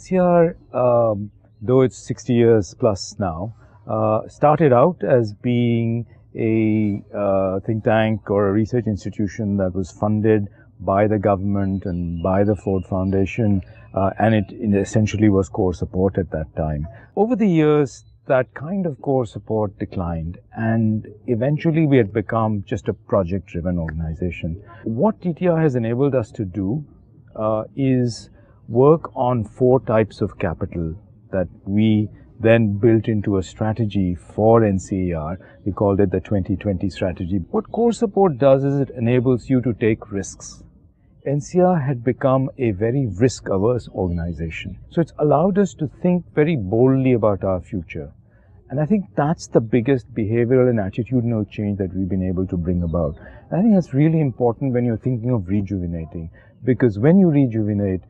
NCER, though it's 60 years plus now, started out as being a think tank or a research institution that was funded by the government and by the Ford Foundation, and it essentially was core support at that time. Over the years, that kind of core support declined, and eventually we had become just a project-driven organization. What TTI has enabled us to do is work on 4 types of capital that we then built into a strategy for NCAER. We called it the 2020 strategy. What core support does is it enables you to take risks. NCER had become a very risk-averse organization. So it's allowed us to think very boldly about our future. And I think that's the biggest behavioral and attitudinal change that we've been able to bring about. And I think that's really important when you're thinking of rejuvenating, because when you rejuvenate,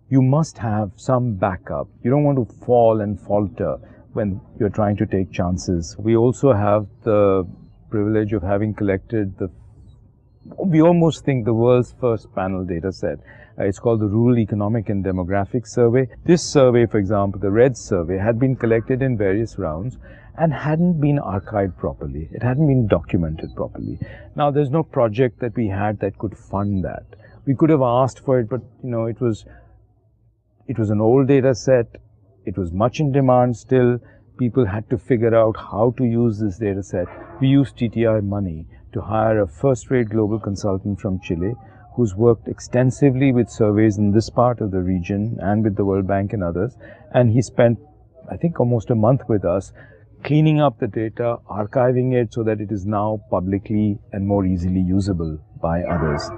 you must have some backup. You don't want to fall and falter when you're trying to take chances. We also have the privilege of having collected we almost think the world's first panel data set. It's called the Rural Economic and Demographic Survey. This survey, for example, the RED survey, had been collected in various rounds and hadn't been archived properly. It hadn't been documented properly. Now, there's no project that we had that could fund that. We could have asked for it, but it was an old data set. It was much in demand still. People had to figure out how to use this data set. We used TTI money to hire a first-rate global consultant from Chile who's worked extensively with surveys in this part of the region and with the World Bank and others. And he spent, I think, almost a month with us cleaning up the data, archiving it so that it is now publicly and more easily usable by others.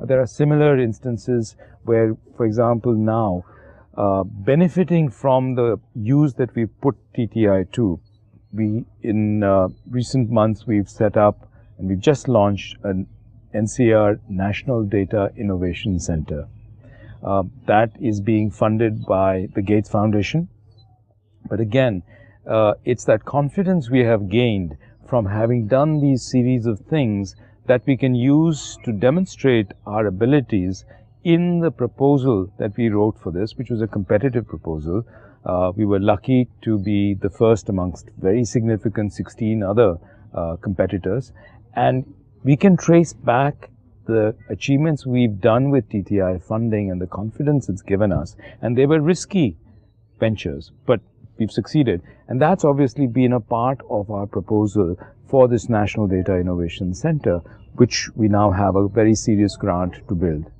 There are similar instances where, for example, now, benefiting from the use that we've put TTI to, in recent months we've set up and we've just launched an NCER National Data Innovation Center. That is being funded by the Gates Foundation. But again, it's that confidence we have gained from having done these series of things that we can use to demonstrate our abilities in the proposal that we wrote for this, which was a competitive proposal. We were lucky to be the first amongst very significant 16 other competitors. And we can trace back the achievements we've done with TTI funding and the confidence it's given us. And they were risky ventures, but we've succeeded. And that's obviously been a part of our proposal for this National Data Innovation Center, which we now have a very serious grant to build.